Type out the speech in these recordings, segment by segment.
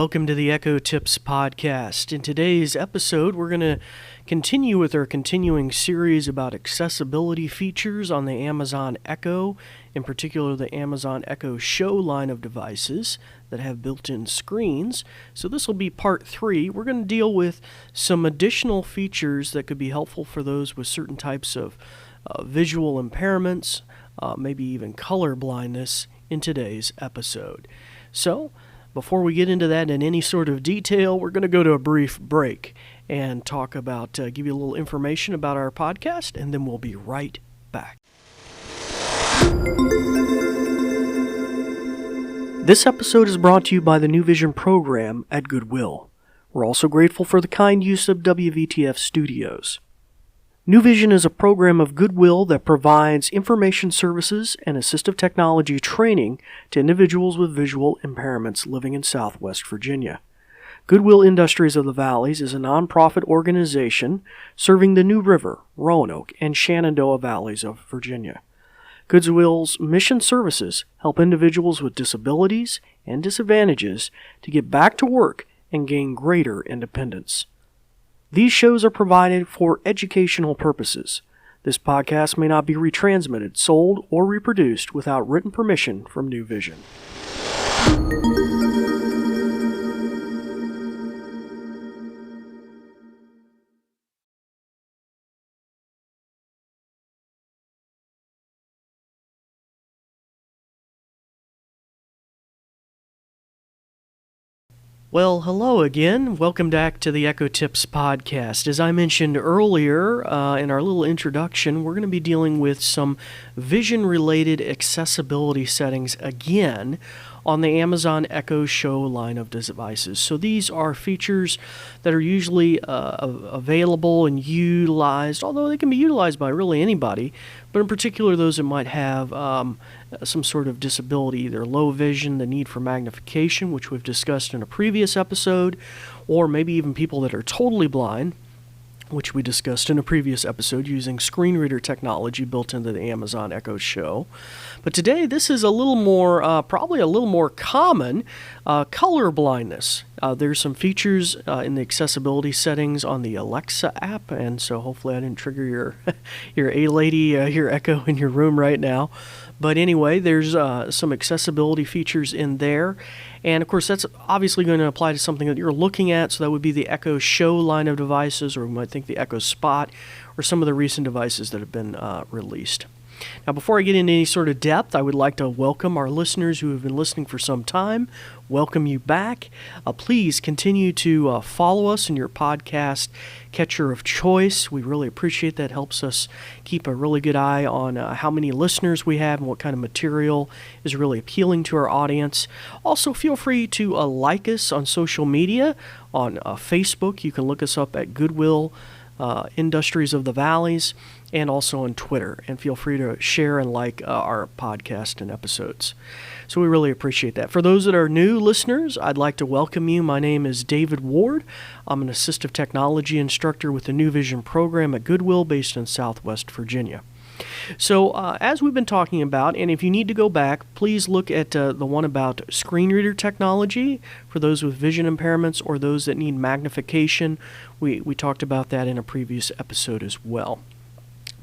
welcome to the Echo Tips podcast. In today's episode, we're going to continue with our continuing series about accessibility features on the Amazon Echo, in particular the Amazon Echo Show line of devices that have built-in screens. So this will be part 3. We're going to deal with some additional features that could be helpful for those with certain types of visual impairments, maybe even color blindness in today's episode. So, before we get into that in any sort of detail, we're going to go to a brief break and talk about, give you a little information about our podcast, and then we'll be right back. This episode is brought to you by the New Vision program at Goodwill. We're also grateful for the kind use of WVTF Studios. New Vision is a program of Goodwill that provides information services and assistive technology training to individuals with visual impairments living in Southwest Virginia. Goodwill Industries of the Valleys is a nonprofit organization serving the New River, Roanoke, and Shenandoah Valleys of Virginia. Goodwill's mission services help individuals with disabilities and disadvantages to get back to work and gain greater independence. These shows are provided for educational purposes. This podcast may not be retransmitted, sold, or reproduced without written permission from New Vision. Well, hello again. Welcome back to the Echo Tips podcast. As I mentioned earlier in our little introduction, we're going to be dealing with some vision-related accessibility settings again on the Amazon Echo Show line of devices. So these are features that are usually available and utilized, although they can be utilized by really anybody, but in particular those that might have some sort of disability, either low vision, the need for magnification, which we've discussed in a previous episode, or maybe even people that are totally blind, which we discussed in a previous episode using screen reader technology built into the Amazon Echo Show. But today, this is a little more, probably a little more common, color blindness. There's some features in the accessibility settings on the Alexa app, and so hopefully I didn't trigger your A-Lady, your Echo in your room right now. But anyway, there's some accessibility features in there. And of course, that's obviously going to apply to something that you're looking at. So that would be the Echo Show line of devices, or you might think the Echo Spot, or some of the recent devices that have been released. Now, before I get into any sort of depth, I would like to welcome our listeners who have been listening for some time. Welcome you back. Please continue to follow us in your podcast catcher of choice. We really appreciate that. It helps us keep a really good eye on how many listeners we have and what kind of material is really appealing to our audience. Also, feel free to like us on social media. On Facebook, you can look us up at Goodwill Industries of the Valleys, and also on Twitter. And feel free to share and like our podcast and episodes. So we really appreciate that. For those that are new listeners, I'd like to welcome you. My name is David Ward. I'm an assistive technology instructor with the New Vision program at Goodwill based in Southwest Virginia. So as we've been talking about, and if you need to go back, please look at the one about screen reader technology for those with vision impairments or those that need magnification. We talked about that in a previous episode as well.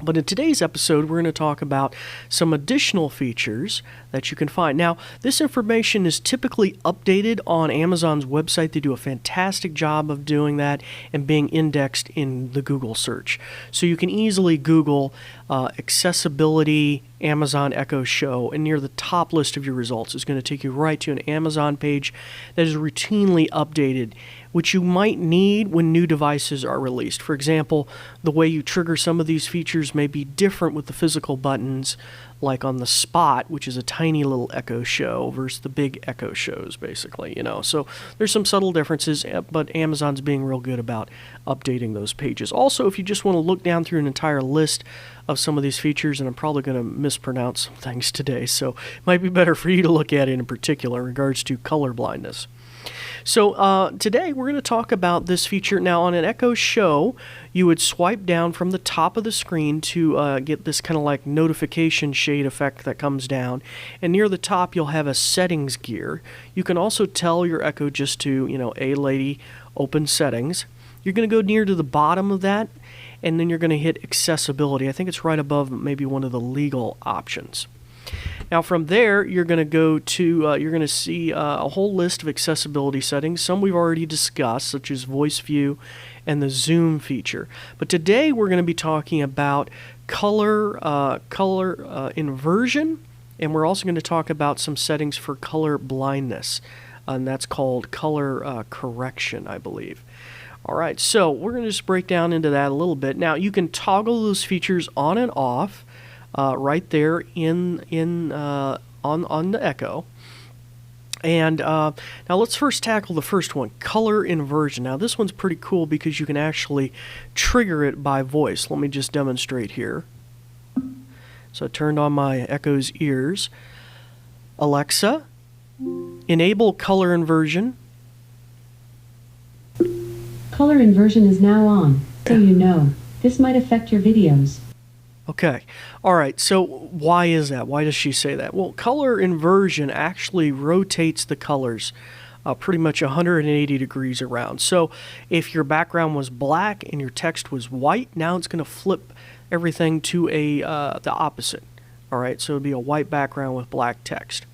But in today's episode, we're going to talk about some additional features that you can find. Now, this information is typically updated on Amazon's website. They do a fantastic job of doing that and being indexed in the Google search. So you can easily Google accessibility Amazon Echo Show, and near the top list of your results is going to take you right to an Amazon page that is routinely updated, which you might need when new devices are released. For example, the way you trigger some of these features may be different with the physical buttons, like on the Spot, which is a tiny little Echo Show, versus the big Echo Shows, basically, So there's some subtle differences, but Amazon's being real good about updating those pages. Also, if you just want to look down through an entire list of some of these features, and I'm probably going to mispronounce some things today, so it might be better for you to look at it in particular in regards to color blindness. So today we're going to talk about this feature. Now on an Echo Show, you would swipe down from the top of the screen to get this kind of like notification shade effect that comes down. And near the top you'll have a settings gear. You can also tell your Echo just to, "Hey lady, open settings." You're going to go near to the bottom of that, and then you're going to hit accessibility. I think it's right above maybe one of the legal options. Now from there, you're going to go to, you're going to see a whole list of accessibility settings. Some we've already discussed, such as voice view and the zoom feature. But today we're going to be talking about color inversion, and we're also going to talk about some settings for color blindness, and that's called color correction, I believe. All right, so we're going to just break down into that a little bit. Now you can toggle those features on and off right there on the Echo. And now let's first tackle the first one, color inversion. Now this one's pretty cool because you can actually trigger it by voice. Let me just demonstrate here. So I turned on my Echo's ears. Alexa, enable color inversion. Color inversion is now on, so you know. This might affect your videos. Okay. All right. So why is that? Why does she say that? Well, color inversion actually rotates the colors pretty much 180 degrees around. So if your background was black and your text was white, now it's going to flip everything to the opposite. All right. So it would be a white background with black text.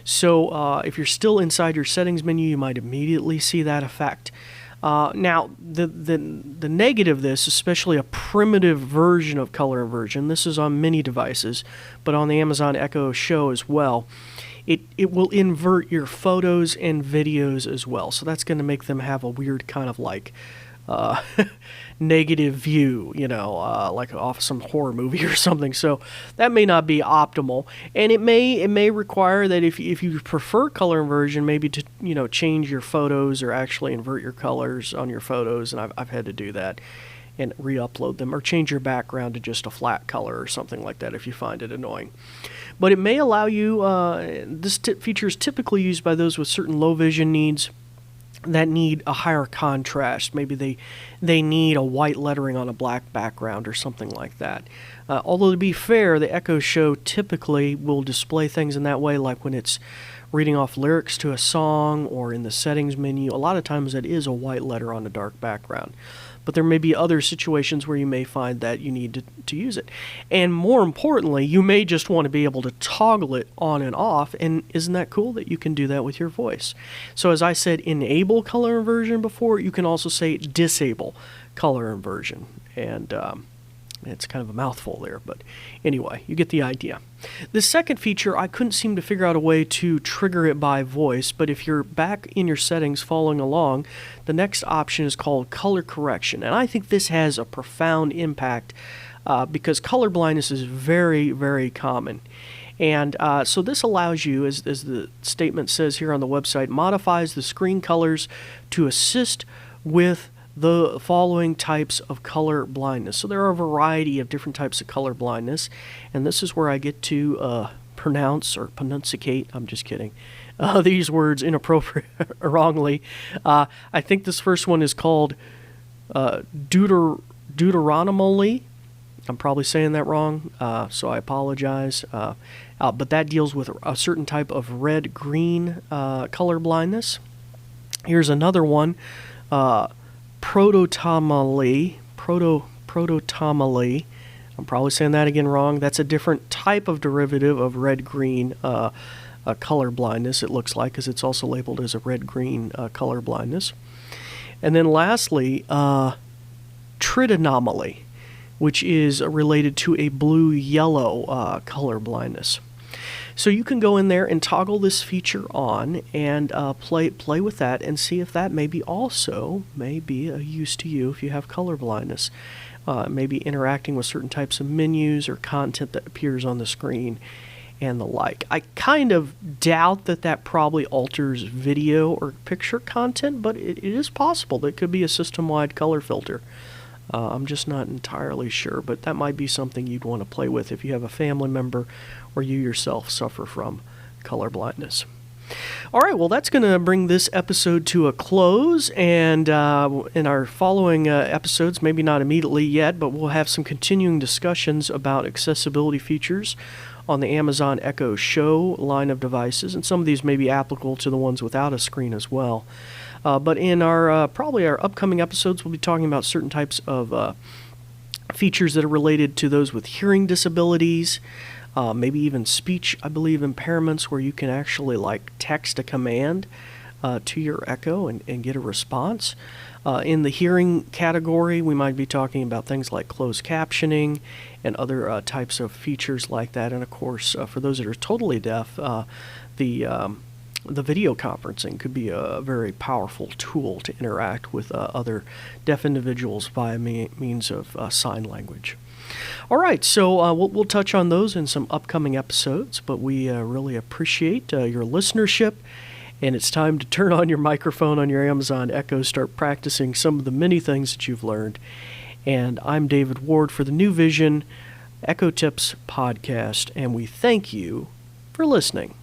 So if you're still inside your settings menu, you might immediately see that effect. Now, the negative of this, especially a primitive version of color inversion, this is on many devices, but on the Amazon Echo Show as well, it will invert your photos and videos as well. So that's going to make them have a weird kind of like negative view, like off some horror movie or something. So that may not be optimal, and it may require that if you prefer color inversion, maybe to change your photos or actually invert your colors on your photos. And I've had to do that and re-upload them, or change your background to just a flat color or something like that if you find it annoying. But it may allow you. This feature is typically used by those with certain low vision needs that need a higher contrast. Maybe they need a white lettering on a black background or something like that. Although to be fair, the Echo Show typically will display things in that way, like when it's reading off lyrics to a song or in the settings menu. A lot of times that is a white letter on a dark background. But there may be other situations where you may find that you need to use it. And more importantly, you may just want to be able to toggle it on and off, and isn't that cool that you can do that with your voice? So as I said, enable color inversion before, you can also say disable color inversion. And it's kind of a mouthful there, but anyway, you get the idea. The second feature, I couldn't seem to figure out a way to trigger it by voice, but if you're back in your settings following along, the next option is called color correction. And I think this has a profound impact because color blindness is very, very common. And so this allows you, as the statement says here on the website, modifies the screen colors to assist with the following types of color blindness. So there are a variety of different types of color blindness, and this is where I get to pronunciate, I'm just kidding, these words inappropriate, wrongly. I think this first one is called deuteronomally. I'm probably saying that wrong, so I apologize. But that deals with a certain type of red-green color blindness. Here's another one, prototomally. I'm probably saying that again wrong. That's a different type of derivative of red-green color blindness, it looks like, because it's also labeled as a red-green color blindness. And then lastly, tritonomaly, which is related to a blue-yellow color blindness. So you can go in there and toggle this feature on and play with that and see if that may be a use to you if you have color blindness. Maybe interacting with certain types of menus or content that appears on the screen and the like. I kind of doubt that probably alters video or picture content, but it is possible. That could be a system-wide color filter. I'm just not entirely sure, but that might be something you'd want to play with if you have a family member or you yourself suffer from color blindness. All right, well, that's going to bring this episode to a close, and in our following episodes, maybe not immediately yet, but we'll have some continuing discussions about accessibility features on the Amazon Echo Show line of devices, and some of these may be applicable to the ones without a screen as well. But in our probably our upcoming episodes, we'll be talking about certain types of features that are related to those with hearing disabilities, maybe even speech, I believe, impairments, where you can actually like text a command to your Echo and get a response. In the hearing category, we might be talking about things like closed captioning and other types of features like that. And of course, for those that are totally deaf, the video conferencing could be a very powerful tool to interact with other deaf individuals via means of sign language. All right, so we'll touch on those in some upcoming episodes, but we really appreciate your listenership, and it's time to turn on your microphone on your Amazon Echo, start practicing some of the many things that you've learned. And I'm David Ward for the New Vision Echo Tips podcast, and we thank you for listening.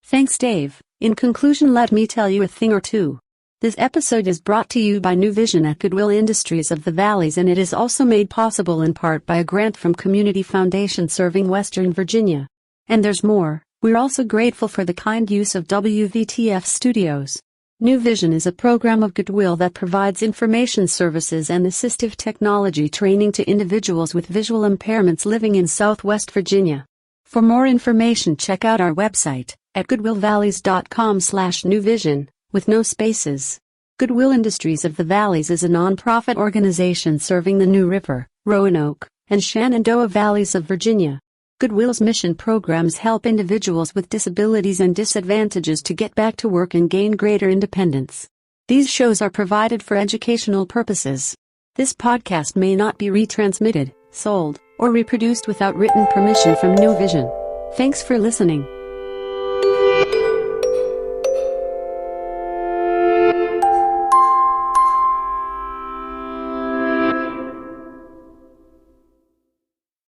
Thanks, Dave. In conclusion, let me tell you a thing or two. This episode is brought to you by New Vision at Goodwill Industries of the Valleys, and it is also made possible in part by a grant from Community Foundation serving Western Virginia. And there's more. We're also grateful for the kind use of WVTF Studios. New Vision is a program of Goodwill that provides information services and assistive technology training to individuals with visual impairments living in Southwest Virginia. For more information, check out our website at goodwillvalleys.com/newvision, with no spaces. Goodwill Industries of the Valleys is a nonprofit organization serving the New River, Roanoke, and Shenandoah Valleys of Virginia. Goodwill's mission programs help individuals with disabilities and disadvantages to get back to work and gain greater independence. These shows are provided for educational purposes. This podcast may not be retransmitted, sold, or reproduced without written permission from New Vision. Thanks for listening.